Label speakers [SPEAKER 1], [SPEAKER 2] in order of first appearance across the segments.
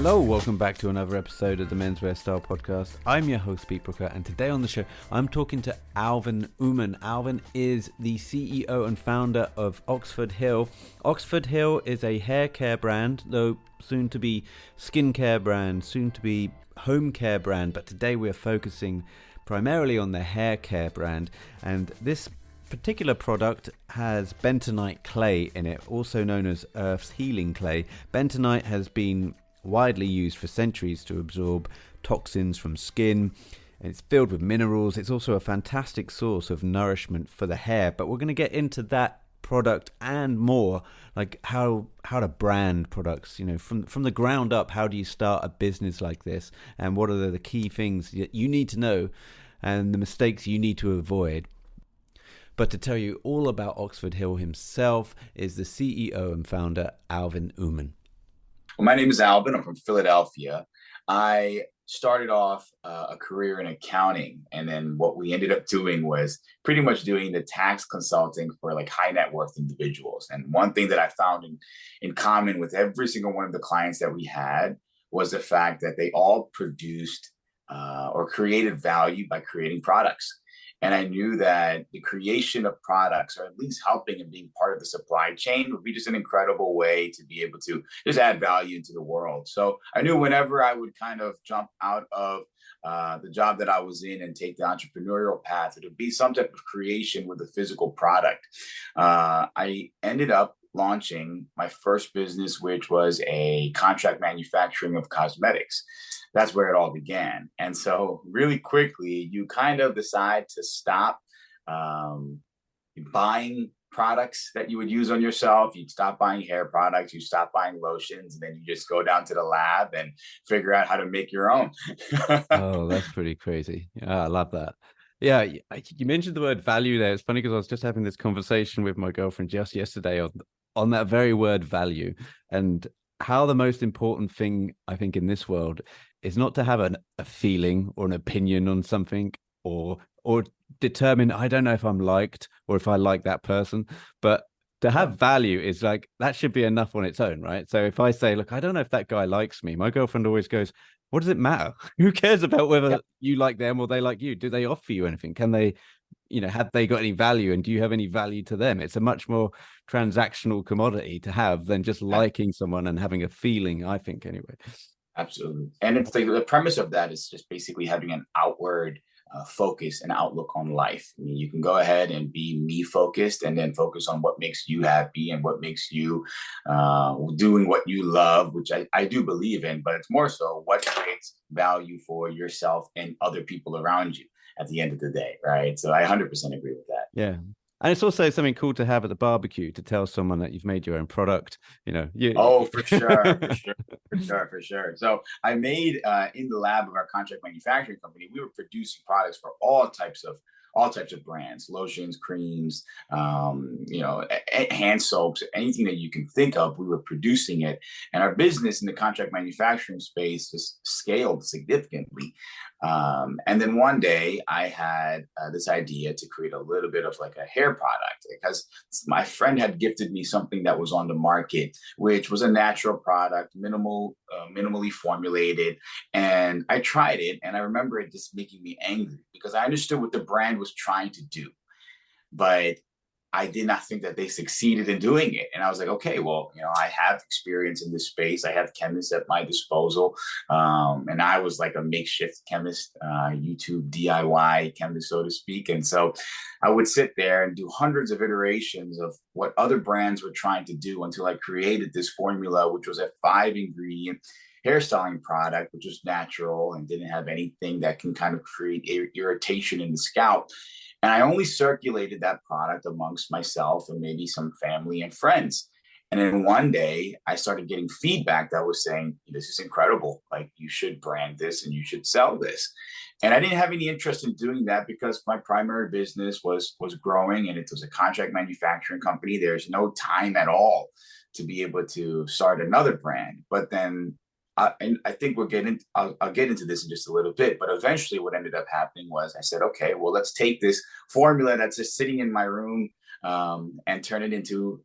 [SPEAKER 1] Hello, welcome back to another episode of the Menswear Style Podcast. I'm your host, Pete Brooker, and today on the show, I'm talking to Alvin Oommen. Alvin is the CEO and founder of OXFORDhill. OXFORDhill is a hair care brand, though soon to be skincare brand, soon to be home care brand, but today we're focusing primarily on the hair care brand, and this particular product has bentonite clay in it, also known as Earth's healing clay. Bentonite has been widely used for centuries to absorb toxins from skin, and it's filled with minerals. It's also a fantastic source of nourishment for the hair, but we're going to get into that product and more, like how to brand products, you know, from the ground up. How do you start a business like this, and what are the key things that you need to know and the mistakes you need to avoid? But to tell you all about OXFORDhill himself is the CEO and founder, Alvin Oommen.
[SPEAKER 2] Well, my name is Alvin. I'm from Philadelphia. I started off a career in accounting, and then what we ended up doing was pretty much doing the tax consulting for like high net worth individuals. And one thing that I found in common with every single one of the clients that we had was the fact that they all produced or created value by creating products. And I knew that the creation of products, or at least helping and being part of the supply chain, would be just an incredible way to be able to just add value into the world. So I knew whenever I would kind of jump out of the job that I was in and take the entrepreneurial path, it would be some type of creation with a physical product. I ended up launching my first business, which was a contract manufacturing of cosmetics. That's where it all began. And so really quickly, you kind of decide to stop buying products that you would use on yourself. You stop buying hair products, you stop buying lotions, and then you just go down to the lab and figure out how to make your own.
[SPEAKER 1] Oh, that's pretty crazy. Yeah, I love that. Yeah, you mentioned the word value there. It's funny because I was just having this conversation with my girlfriend just yesterday on that very word value, and how the most important thing, I think, in this world is not to have a feeling or an opinion on something, or determine, I don't know if I'm liked or if I like that person, but to have value is like, that should be enough on its own, right? So if I say, look, I don't know if that guy likes me, my girlfriend always goes, what does it matter? Who cares about whether you like them or they like you? Do they offer you anything? Can they, have they got any value, and do you have any value to them? It's a much more transactional commodity to have than just liking someone and having a feeling, I think, anyway.
[SPEAKER 2] Absolutely. And it's like the premise of that is just basically having an outward focus and outlook on life. I mean, you can go ahead and be me focused and then focus on what makes you happy and what makes you doing what you love, which I do believe in, but it's more so what creates value for yourself and other people around you at the end of the day, right? So I 100% agree with that.
[SPEAKER 1] Yeah. And it's also something cool to have at the barbecue, to tell someone that you've made your own product,
[SPEAKER 2] Oh, for sure. So I made in the lab of our contract manufacturing company, we were producing products for all types of brands, lotions, creams, hand soaps, anything that you can think of, we were producing it. And our business in the contract manufacturing space just scaled significantly. And then one day I had this idea to create a little bit of like a hair product, because my friend had gifted me something that was on the market, which was a natural product, minimally formulated. And I tried it, and I remember it just making me angry because I understood what the brand was trying to do, but I did not think that they succeeded in doing it. And I was like, okay, well, I have experience in this space. I have chemists at my disposal. And I was like a makeshift chemist, YouTube DIY chemist, so to speak. And so I would sit there and do hundreds of iterations of what other brands were trying to do until I created this formula, which was a 5-ingredient hairstyling product, which was natural and didn't have anything that can kind of create irritation in the scalp. And I only circulated that product amongst myself and maybe some family and friends. And then one day I started getting feedback that was saying, this is incredible. Like, you should brand this and you should sell this. And I didn't have any interest in doing that because my primary business was growing, and it was a contract manufacturing company. There's no time at all to be able to start another brand. But then and I think I'll get into this in just a little bit, but eventually what ended up happening was I said, okay, well, let's take this formula that's just sitting in my room and turn it into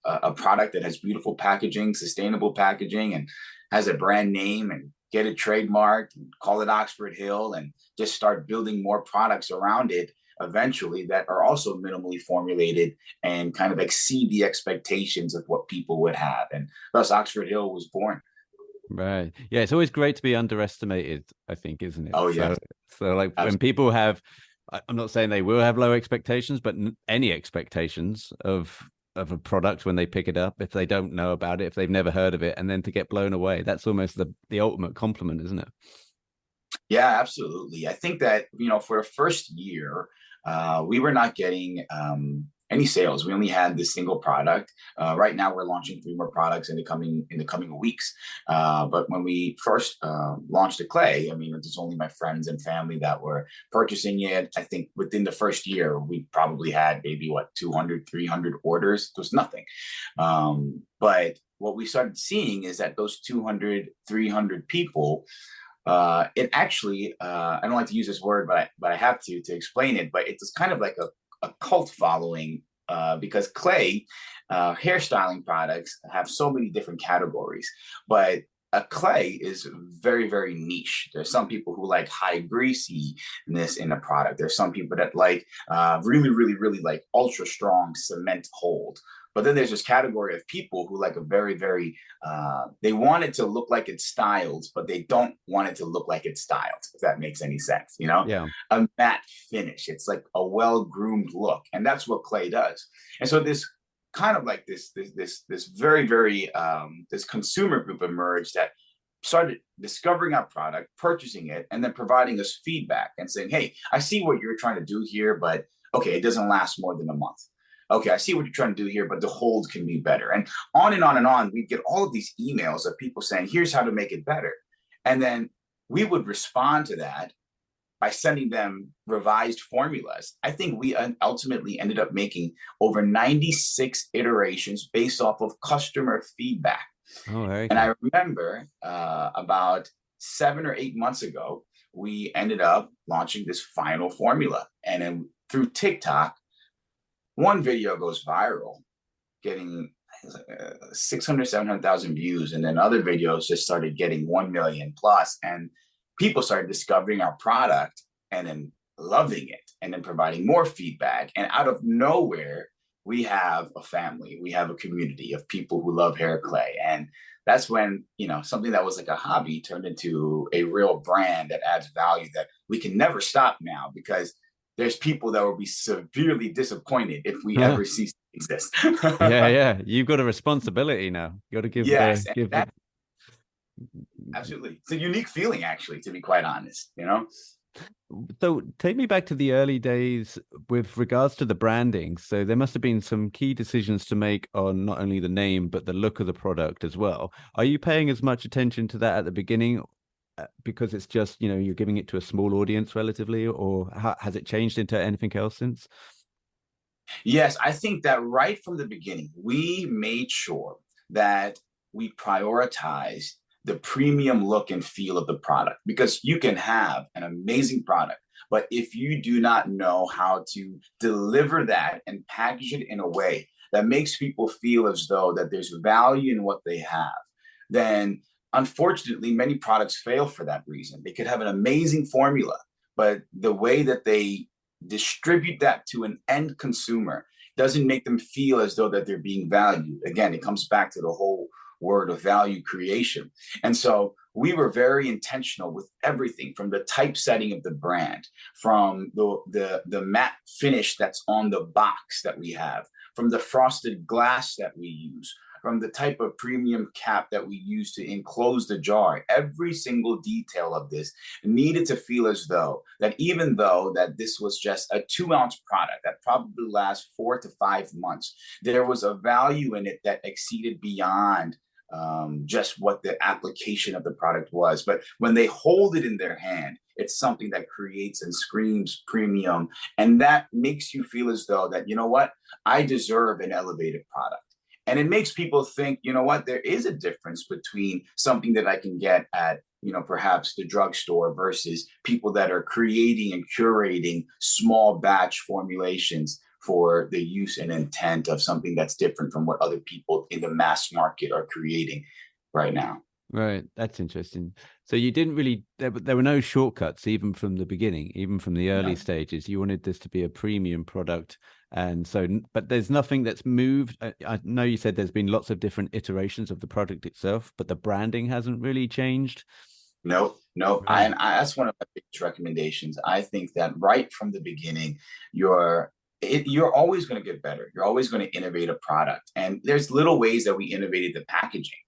[SPEAKER 2] a product that has beautiful packaging, sustainable packaging, and has a brand name, and get it trademarked and call it Oxford Hill, and just start building more products around it eventually that are also minimally formulated and kind of exceed the expectations of what people would have. And thus Oxford Hill was born.
[SPEAKER 1] Right. Yeah, it's always great to be underestimated, I think, isn't it?
[SPEAKER 2] Oh, yeah.
[SPEAKER 1] So like when
[SPEAKER 2] Absolutely.
[SPEAKER 1] people have, I'm not saying they will have low expectations, but any expectations of a product when they pick it up, if they don't know about it, if they've never heard of it, and then to get blown away, that's almost the ultimate compliment, isn't it?
[SPEAKER 2] Yeah, absolutely. I think that, for the first year, we were not getting any sales. We only had this single product. Right now, we're launching 3 more products in the coming weeks. But when we first launched the clay, I mean, it's only my friends and family that were purchasing it. I think within the first year, we probably had maybe 200, 300 orders. It was nothing. But what we started seeing is that those 200, 300 people, it actually, I don't like to use this word, but I have to explain it. But it's kind of like a cult following, because clay hairstyling products have so many different categories, but a clay is very, very niche. There's some people who like high greasiness in the product. There's some people that like really, really, really like ultra strong cement hold. But then there's this category of people who like a very, very, they want it to look like it's styled, but they don't want it to look like it's styled, if that makes any sense,
[SPEAKER 1] Yeah.
[SPEAKER 2] A matte finish. It's like a well-groomed look. And that's what clay does. And so this kind of like this very, very, this consumer group emerged that started discovering our product, purchasing it, and then providing us feedback and saying, hey, I see what you're trying to do here, but okay, it doesn't last more than a month. Okay, I see what you're trying to do here, but the hold can be better. And on and on and on, we'd get all of these emails of people saying, here's how to make it better. And then we would respond to that by sending them revised formulas. I think we ultimately ended up making over 96 iterations based off of customer feedback.
[SPEAKER 1] Oh, very
[SPEAKER 2] And
[SPEAKER 1] cool.
[SPEAKER 2] I remember about 7 or 8 months ago, we ended up launching this final formula. And then through TikTok, one video goes viral, getting 600, 700,000 views. And then other videos just started getting 1 million plus. And people started discovering our product and then loving it and then providing more feedback. And out of nowhere, we have a family, we have a community of people who love hair clay. And that's when, something that was like a hobby turned into a real brand that adds value that we can never stop now, because there's people that will be severely disappointed if we ever cease to exist.
[SPEAKER 1] Yeah, yeah. You've got a responsibility now. You got to give
[SPEAKER 2] Yes, and
[SPEAKER 1] give the.
[SPEAKER 2] that absolutely. It's a unique feeling, actually, to be quite honest.
[SPEAKER 1] So take me back to the early days with regards to the branding. So there must have been some key decisions to make on not only the name, but the look of the product as well. Are you paying as much attention to that at the beginning because it's just, you're giving it to a small audience relatively, or has it changed into anything else since?
[SPEAKER 2] Yes, I think that right from the beginning, we made sure that we prioritized the premium look and feel of the product, because you can have an amazing product, but if you do not know how to deliver that and package it in a way that makes people feel as though that there's value in what they have, then unfortunately, many products fail for that reason. They could have an amazing formula, but the way that they distribute that to an end consumer doesn't make them feel as though that they're being valued. Again, it comes back to the whole word of value creation. And so we were very intentional with everything, from the typesetting of the brand, from the matte finish that's on the box that we have, from the frosted glass that we use, from the type of premium cap that we use to enclose the jar. Every single detail of this needed to feel as though that, even though that this was just a 2-ounce product that probably lasts 4 to 5 months, there was a value in it that exceeded beyond just what the application of the product was. But when they hold it in their hand, it's something that creates and screams premium. And that makes you feel as though that, I deserve an elevated product. And it makes people think, there is a difference between something that I can get at, perhaps the drugstore versus people that are creating and curating small batch formulations for the use and intent of something that's different from what other people in the mass market are creating right now.
[SPEAKER 1] Right. That's interesting. So you didn't really, there were no shortcuts, even from the beginning, even from the early stages. You wanted this to be a premium product. And so, but there's nothing that's moved. I know you said there's been lots of different iterations of the product itself, but the branding hasn't really changed.
[SPEAKER 2] No, no.
[SPEAKER 1] Right.
[SPEAKER 2] That's one of my biggest recommendations. I think that right from the beginning, you're always going to get better. You're always going to innovate a product, and there's little ways that we innovated the packaging.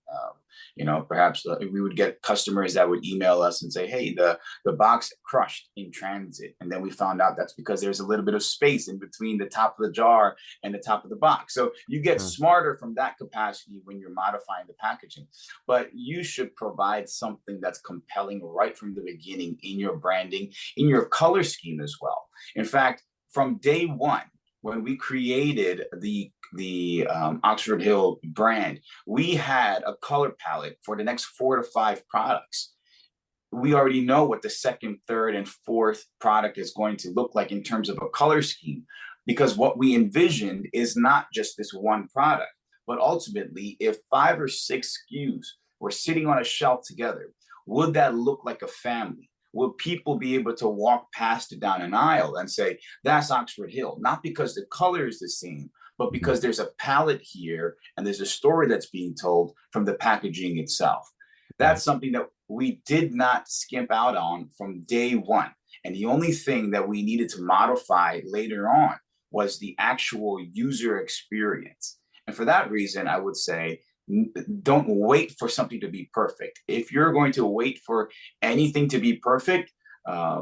[SPEAKER 2] Perhaps we would get customers that would email us and say, "Hey, the box crushed in transit," and then we found out that's because there's a little bit of space in between the top of the jar and the top of the box. So you get smarter from that capacity when you're modifying the packaging. But you should provide something that's compelling right from the beginning in your branding, in your color scheme as well. In fact, from day one, when we created the Oxford Hill brand, we had a color palette for the next 4 to 5 products. We already know what the second, third, and fourth product is going to look like in terms of a color scheme, because what we envisioned is not just this one product, but ultimately, if 5 or 6 SKUs were sitting on a shelf together, would that look like a family? Will people be able to walk past it down an aisle and say, that's Oxford Hill? Not because the color is the same, but because there's a palette here and there's a story that's being told from the packaging itself. That's something that we did not skimp out on from day one. And the only thing that we needed to modify later on was the actual user experience. And for that reason, I would say, don't wait for something to be perfect. If you're going to wait for anything to be perfect,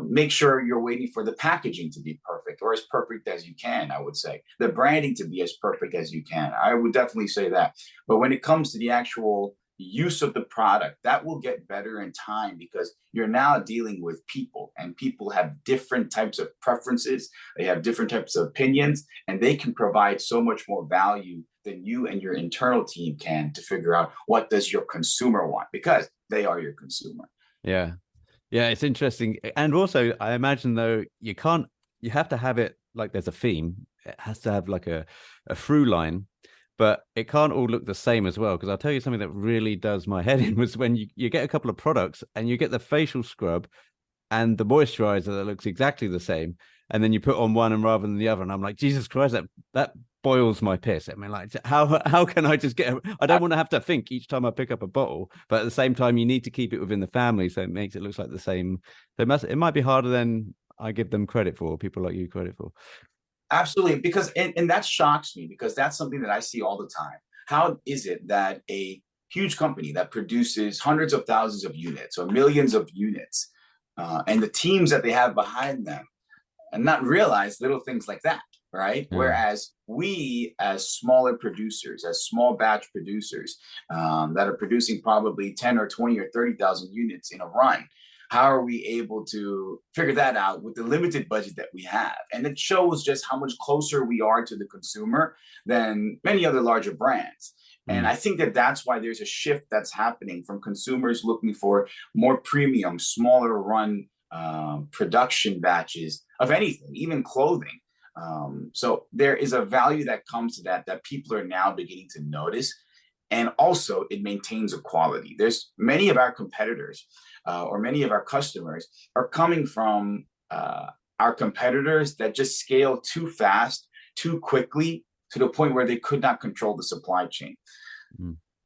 [SPEAKER 2] make sure you're waiting for the packaging to be perfect, or as perfect as you can. I would say the branding to be as perfect as you can. I would definitely say that. But when it comes to the actual use of the product, that will get better in time, because you're now dealing with people, and people have different types of preferences. They have different types of opinions, and they can provide so much more value than you and your internal team can to figure out what does your consumer want, because they are your consumer.
[SPEAKER 1] Yeah. Yeah, it's interesting. And also, I imagine, though, you have to have it like there's a theme. It has to have like a through line, but it can't all look the same as well. Because I'll tell you something that really does my head in was when you get a couple of products and you get the facial scrub and the moisturizer that looks exactly the same. And then you put on one and rather than the other. And I'm like, Jesus Christ, that boils my piss. I mean, like, how can I just I don't want to have to think each time I pick up a bottle, but at the same time, you need to keep it within the family, so it makes it look like the same. So it might be harder than I give them credit for, people like you credit for.
[SPEAKER 2] Absolutely, because and that shocks me, because that's something that I see all the time. How is it that a huge company that produces hundreds of thousands of units or millions of units, and the teams that they have behind them, and not realize little things like that, right? Yeah. Whereas we, as smaller producers, as small batch producers, that are producing probably 10 or 20 or 30,000 units in a run, how are we able to figure that out with the limited budget that we have? And it shows just how much closer we are to the consumer than many other larger brands. And I think that that's why there's a shift that's happening from consumers looking for more premium, smaller run production batches of anything, even clothing. So there is a value that comes to that people are now beginning to notice. And also it maintains a quality. There's many of our competitors or many of our customers are coming from our competitors that just scale too fast, too quickly, to the point where they could not control the supply chain.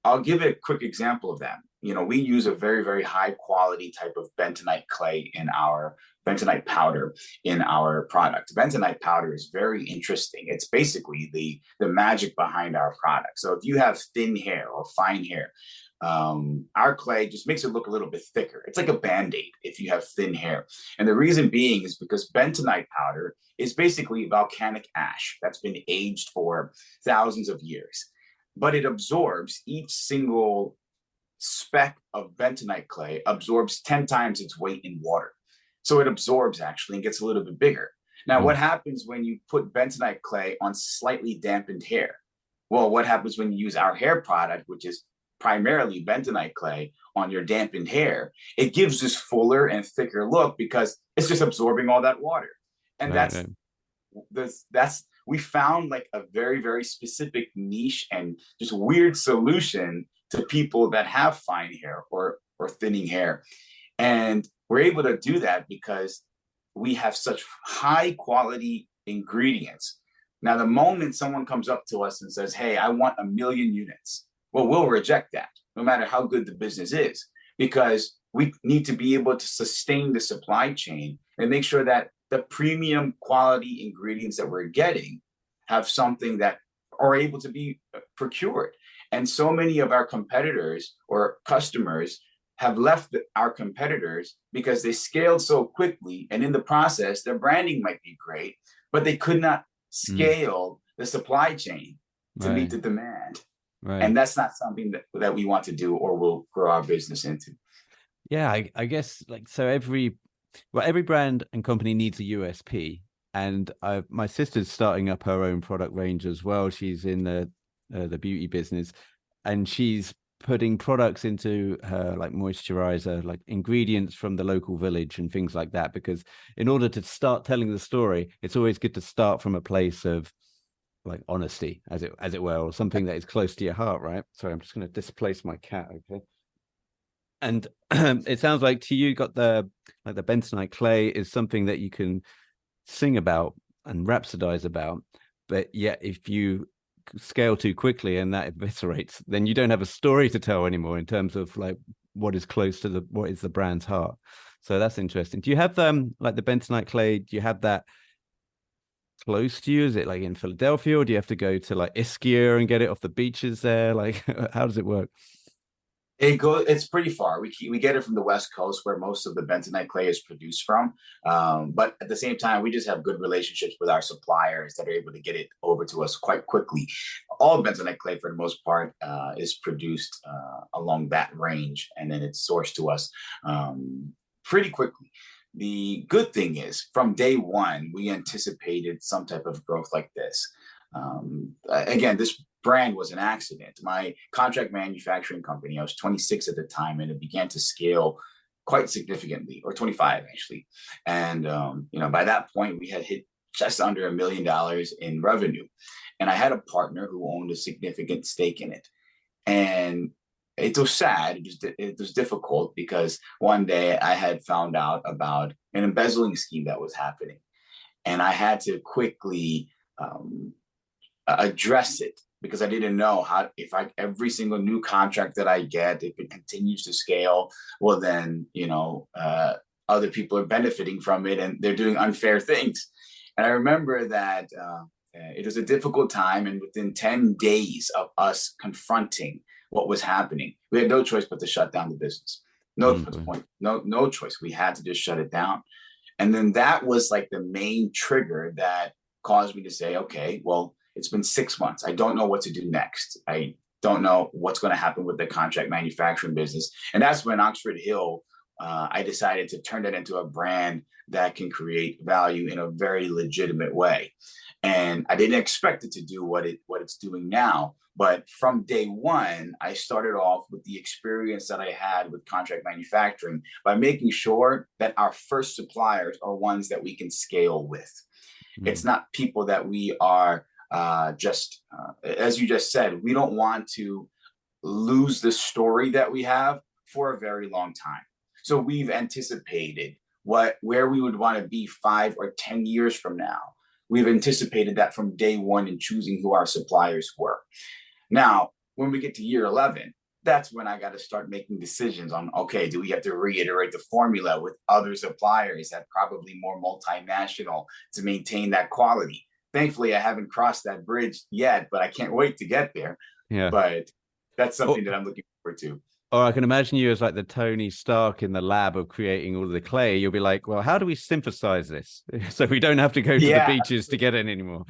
[SPEAKER 2] I'll give a quick example of that. We use a very, very high quality type of bentonite clay in our bentonite powder in our product. Bentonite powder is very interesting. It's basically the magic behind our product. So if you have thin hair or fine hair, our clay just makes it look a little bit thicker. It's like a Band-Aid if you have thin hair. And the reason being is because bentonite powder is basically volcanic ash that's been aged for thousands of years, but it absorbs each single speck of bentonite clay absorbs 10 times its weight in water. So it absorbs actually and gets a little bit bigger. Now, what happens when you put bentonite clay on slightly dampened hair? Well, what happens when you use our hair product, which is primarily bentonite clay, on your dampened hair? It gives this fuller and thicker look because it's just absorbing all that water. And that's we found like a very, very specific niche and just weird solution to people that have fine hair or thinning hair. And we're able to do that because we have such high quality ingredients. Now, the moment someone comes up to us and says, hey, I want 1,000,000 units, well, we'll reject that no matter how good the business is, because we need to be able to sustain the supply chain and make sure that the premium quality ingredients that we're getting have something that are able to be procured. And so many of our competitors or customers have left our competitors because they scaled so quickly. And in the process, their branding might be great, but they could not scale the supply chain to meet the demand.
[SPEAKER 1] Right.
[SPEAKER 2] And that's not something that we want to do or will grow our business into.
[SPEAKER 1] Yeah, I guess like so every brand and company needs a USP. And my sister's starting up her own product range as well. She's in the beauty business, and she's putting products into her like moisturizer, like ingredients from the local village and things like that. Because in order to start telling the story, it's always good to start from a place of like honesty, as it were, or something that is close to your heart, right? Sorry, I'm just going to displace my cat. Okay. And it sounds like to you, got the bentonite clay is something that you can sing about and rhapsodize about, but yet if you scale too quickly and that eviscerates, then you don't have a story to tell anymore in terms of like what is close to what is the brand's heart. So that's interesting. Do you have like the bentonite clay? Do you have that close to you? Is it like in Philadelphia, or do you have to go to like Ischia and get it off the beaches there? Like, how does it work?
[SPEAKER 2] It's pretty far. We get it from the West Coast, where most of the bentonite clay is produced from. But at the same time, we just have good relationships with our suppliers that are able to get it over to us quite quickly. All bentonite clay, for the most part, is produced along that range, and then it's sourced to us pretty quickly. The good thing is, from day one, we anticipated some type of growth like this. Again, this brand was an accident. My contract manufacturing company, I was 26 at the time, and it began to scale quite significantly, or 25 actually. And by that point, we had hit just under $1 million in revenue, and I had a partner who owned a significant stake in it. And it was sad. It was difficult because one day I had found out about an embezzling scheme that was happening, and I had to quickly address it, because I didn't know if every single new contract that I get, if it continues to scale, well then, other people are benefiting from it and they're doing unfair things. And I remember that it was a difficult time, and within 10 days of us confronting what was happening, we had no choice but to shut down the business. No choice. We had to just shut it down. And then that was like the main trigger that caused me to say, okay, well, it's been 6 months. I don't know what to do next. I don't know what's going to happen with the contract manufacturing business. And that's when OXFORDhill, I decided to turn it into a brand that can create value in a very legitimate way. And I didn't expect it to do what it's doing now. But from day one, I started off with the experience that I had with contract manufacturing by making sure that our first suppliers are ones that we can scale with. It's not people that we are as you just said, we don't want to lose the story that we have for a very long time. So we've anticipated where we would want to be 5 or 10 years from now. We've anticipated that from day one in choosing who our suppliers were. Now, when we get to year 11, that's when I got to start making decisions on, okay, do we have to reiterate the formula with other suppliers that probably more multinational to maintain that quality? Thankfully, I haven't crossed that bridge yet, but I can't wait to get there.
[SPEAKER 1] Yeah.
[SPEAKER 2] But that's something that I'm looking forward to.
[SPEAKER 1] Or I can imagine you as like the Tony Stark in the lab of creating all of the clay. You'll be like, well, how do we synthesize this so we don't have to go to the beaches to get it anymore?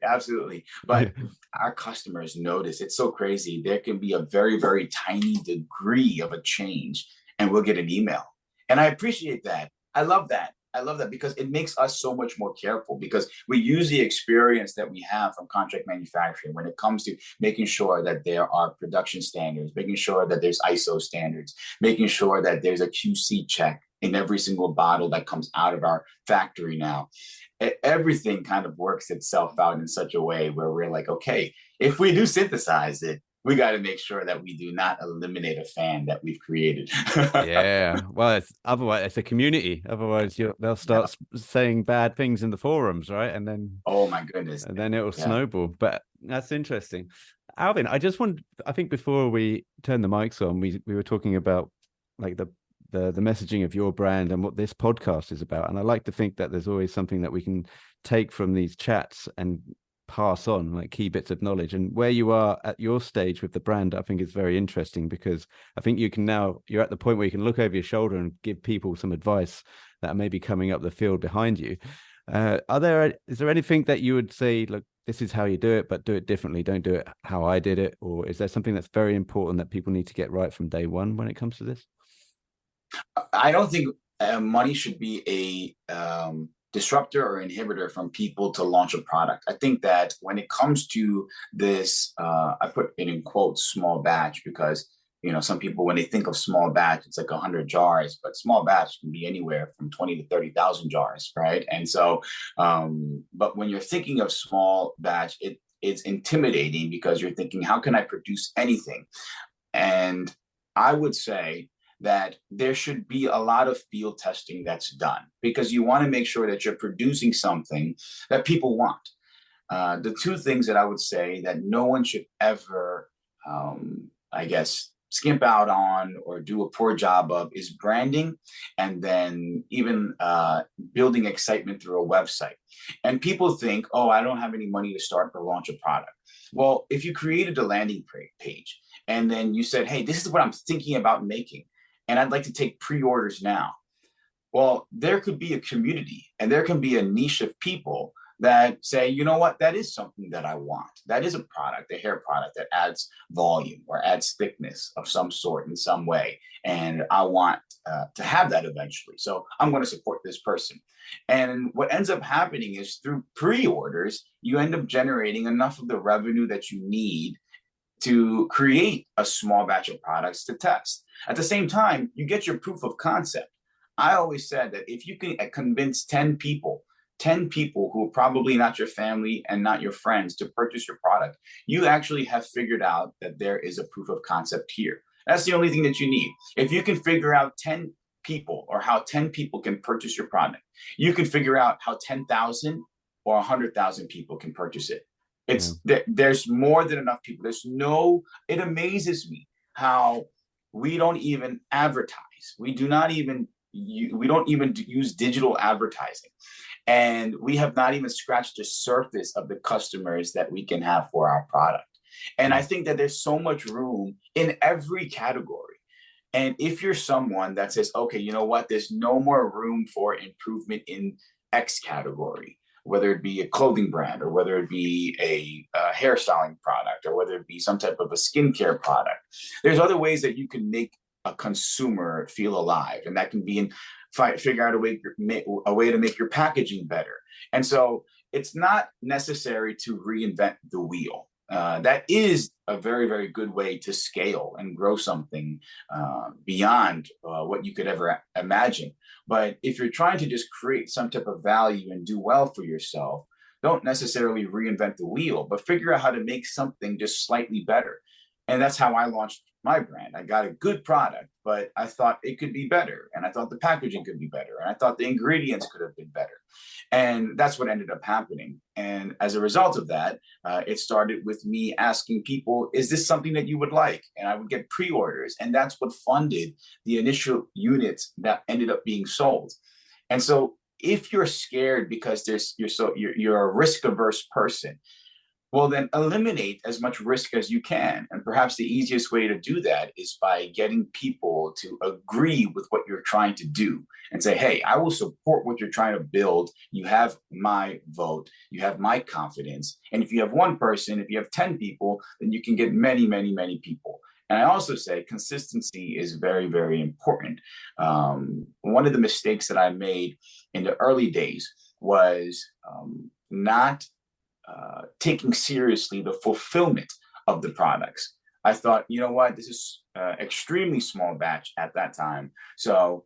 [SPEAKER 2] Absolutely. But our customers notice. It's so crazy. There can be a very, very tiny degree of a change, and we'll get an email. And I appreciate that. I love that because it makes us so much more careful, because we use the experience that we have from contract manufacturing when it comes to making sure that there are production standards, making sure that there's ISO standards, making sure that there's a QC check in every single bottle that comes out of our factory now. Everything kind of works itself out in such a way where we're like, okay, if we do synthesize it, we got to make sure that we do not eliminate a fan that we've created.
[SPEAKER 1] Yeah, well, it's otherwise it's a community. Otherwise, they'll start
[SPEAKER 2] Yeah.
[SPEAKER 1] saying bad things in the forums, right?
[SPEAKER 2] Oh my goodness.
[SPEAKER 1] And then it will
[SPEAKER 2] Yeah.
[SPEAKER 1] snowball. But that's interesting. Alvin, I think before we turn the mics on, we were talking about like the messaging of your brand and what this podcast is about. And I like to think that there's always something that we can take from these chats and pass on, like key bits of knowledge. And where you are at your stage with the brand, I think is very interesting, because I think you're at the point where you can look over your shoulder and give people some advice that are maybe coming up the field behind you. Is there anything that you would say, look, this is how you do it, but do it differently? Don't do it how I did it. Or is there something that's very important that people need to get right from day one when it comes to this?
[SPEAKER 2] I don't think money should be a disruptor or inhibitor from people to launch a product. I think that when it comes to this, I put it in quotes, small batch, because some people, when they think of small batch, it's like 100 jars, but small batch can be anywhere from 20 to 30,000 jars, right? And so, but when you're thinking of small batch, it's intimidating because you're thinking, how can I produce anything? And I would say that there should be a lot of field testing that's done, because you want to make sure that you're producing something that people want. The two things that I would say that no one should ever, I guess, skimp out on or do a poor job of is branding, and then even building excitement through a website. And people think, oh, I don't have any money to start or launch a product. Well, if you created a landing page and then you said, hey, this is what I'm thinking about making, and I'd like to take pre-orders now. Well, there could be a community and there can be a niche of people that say, you know what, that is something that I want. That is a product, a hair product that adds volume or adds thickness of some sort in some way. And I want to have that eventually. So I'm going to support this person. And what ends up happening is through pre-orders, you end up generating enough of the revenue that you need to create a small batch of products to test. At the same time, you get your proof of concept. I always said that if you can convince 10 people who are probably not your family and not your friends to purchase your product, you actually have figured out that there is a proof of concept here. That's the only thing that you need. If you can figure out 10 people or how 10 people can purchase your product, you can figure out how 10,000 or 100,000 people can purchase it. There's more than enough people. It amazes me how we don't even advertise. We don't even use digital advertising. And we have not even scratched the surface of the customers that we can have for our product. And I think that there's so much room in every category. And if you're someone that says, okay, you know what, there's no more room for improvement in X category, whether it be a clothing brand or whether it be a hairstyling product or whether it be some type of a skincare product, there's other ways that you can make a consumer feel alive. And that can be in figure out a way to make your packaging better. And so it's not necessary to reinvent the wheel. That is a very, very good way to scale and grow something beyond what you could ever imagine. But if you're trying to just create some type of value and do well for yourself, don't necessarily reinvent the wheel, but figure out how to make something just slightly better. And that's how I launched my brand. I got a good product, but I thought it could be better. And I thought the packaging could be better. And I thought the ingredients could have been better. And that's what ended up happening. And as a result of that, it started with me asking people, is this something that you would like? And I would get pre-orders. And that's what funded the initial units that ended up being sold. And so if you're scared because you're a risk-averse person, well, then eliminate as much risk as you can. And perhaps the easiest way to do that is by getting people to agree with what you're trying to do and say, hey, I will support what you're trying to build. You have my vote. You have my confidence. And if you have one person, if you have 10 people, then you can get many, many, many people. And I also say consistency is very, very important. One of the mistakes that I made in the early days was not taking seriously the fulfillment of the products. I thought, you know what, this is extremely small batch at that time. So,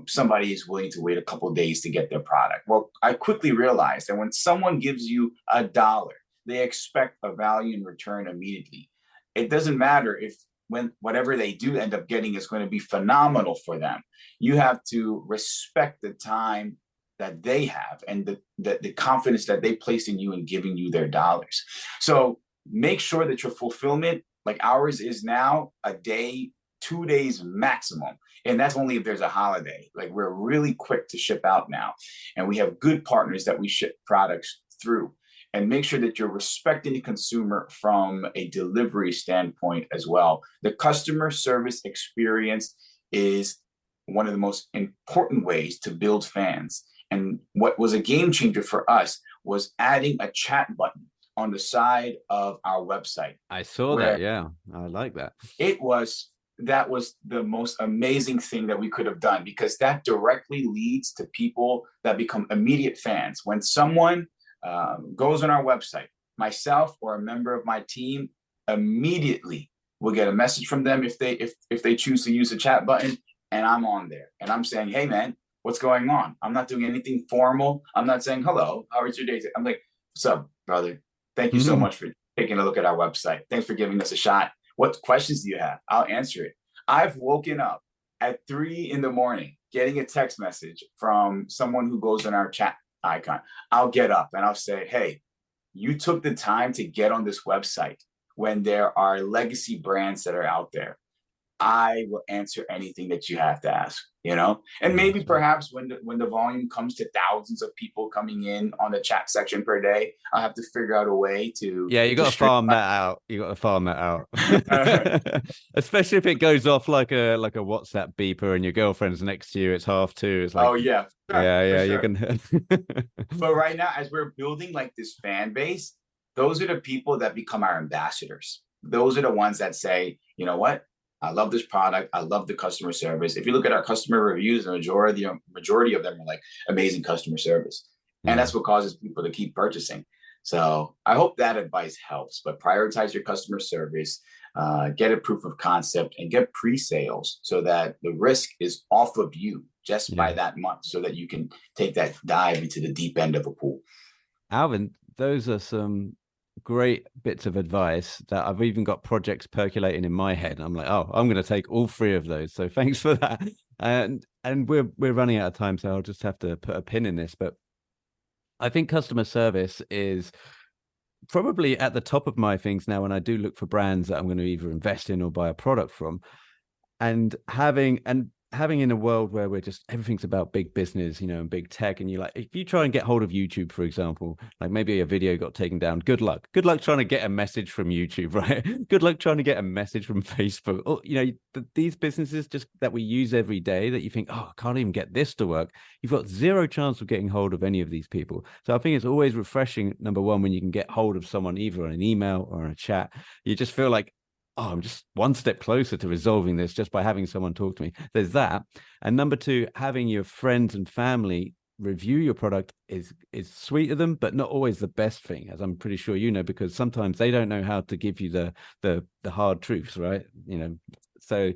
[SPEAKER 2] somebody is willing to wait a couple of days to get their product. Well, I quickly realized that when someone gives you $1, they expect a value in return immediately. It doesn't matter if when whatever they do end up getting is going to be phenomenal for them. You have to respect the time that they have and the confidence that they place in you and giving you their dollars. So make sure that your fulfillment, like ours is now, a day, 2 days maximum. And that's only if there's a holiday. Like, we're really quick to ship out now. And we have good partners that we ship products through. And make sure that you're respecting the consumer from a delivery standpoint as well. The customer service experience is one of the most important ways to build fans. And what was a game changer for us was adding a chat button on the side of our website.
[SPEAKER 1] I saw that. Yeah, I like that.
[SPEAKER 2] That was the most amazing thing that we could have done, because that directly leads to people that become immediate fans. When someone goes on our website, myself or a member of my team immediately will get a message from them if they choose to use the chat button, and I'm on there and I'm saying, hey man, what's going on? I'm not doing anything formal. I'm not saying, hello, how was your day? I'm like, what's up, brother? Thank you so much for taking a look at our website. Thanks for giving us a shot. What questions do you have? I'll answer it. I've woken up at 3 a.m. getting a text message from someone who goes on our chat icon. I'll get up and I'll say, hey, you took the time to get on this website when there are legacy brands that are out there. I will answer anything that you have to ask, and maybe perhaps when the volume comes to thousands of people coming in on the chat section per day, I'll have to figure out a way to.
[SPEAKER 1] Yeah, you got to farm that out. You got to farm that out, especially if it goes off like a WhatsApp beeper and your girlfriend's next to you. It's 2:30. It's like,
[SPEAKER 2] oh yeah,
[SPEAKER 1] yeah.
[SPEAKER 2] Sure.
[SPEAKER 1] You can.
[SPEAKER 2] But right now, as we're building like this fan base, those are the people that become our ambassadors. Those are the ones that say, you know what? I love this product. I love the customer service. If you look at our customer reviews, the majority of them are like amazing customer service. And that's what causes people to keep purchasing. So I hope that advice helps, but prioritize your customer service, get a proof of concept, and get pre-sales so that the risk is off of you just by that month, so that you can take that dive into the deep end of a pool.
[SPEAKER 1] Alvin, those are some great bits of advice that I've even got projects percolating in my head. I'm like, oh, I'm going to take all 3 of those. So thanks for that. And we're running out of time, so I'll just have to put a pin in this. But I think customer service is probably at the top of my things now when I do look for brands that I'm going to either invest in or buy a product from. And having in a world where we're just everything's about big business, and big tech, and if you try and get hold of YouTube, for example, like maybe a video got taken down, good luck trying to get a message from YouTube, right? Good luck trying to get a message from Facebook, or these businesses just that we use every day that you think, oh, I can't even get this to work. You've got zero chance of getting hold of any of these people. So I think it's always refreshing, number one, when you can get hold of someone either on an email or on a chat. You just feel like, oh, I'm just one step closer to resolving this just by having someone talk to me. There's that. And number two, having your friends and family review your product is sweet of them, but not always the best thing, as I'm pretty sure because sometimes they don't know how to give you the hard truths, right? So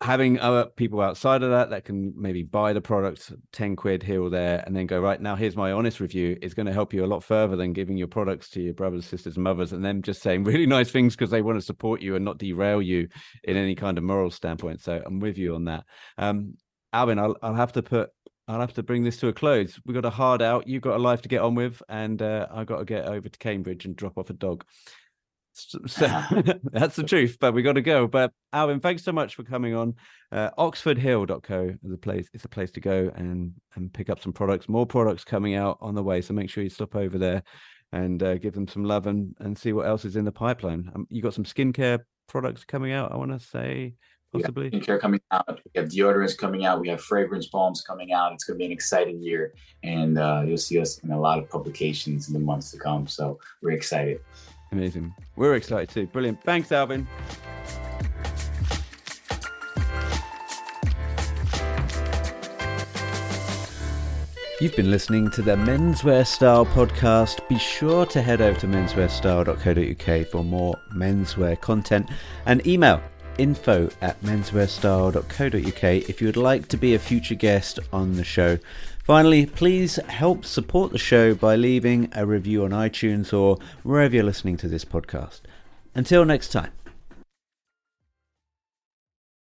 [SPEAKER 1] having other people outside of that can maybe buy the product 10 quid here or there and then go, right, now here's my honest review, is going to help you a lot further than giving your products to your brothers, sisters, mothers, and them just saying really nice things because they want to support you and not derail you in any kind of moral standpoint. So I'm with you on that. Alvin, I'll have to bring this to a close. We've got a hard out. You've got a life to get on with, and I've got to get over to Cambridge and drop off a dog. So that's the truth, but we got to go. But Alvin, thanks so much for coming on. OXFORDhill.co is a place. It's a place to go and pick up some products. More products coming out on the way, so make sure you stop over there and give them some love and see what else is in the pipeline. You got some skincare products coming out, I want to say, possibly.
[SPEAKER 2] We have skincare coming out. We have deodorants coming out. We have fragrance balms coming out. It's going to be an exciting year, and you'll see us in a lot of publications in the months to come. So we're excited.
[SPEAKER 1] Amazing. We're excited too. Brilliant. Thanks, Alvin. You've been listening to the Menswear Style podcast. Be sure to head over to menswearstyle.co.uk for more menswear content and email info@menswearstyle.co.uk if you would like to be a future guest on the show. Finally, please help support the show by leaving a review on iTunes or wherever you're listening to this podcast. Until next time.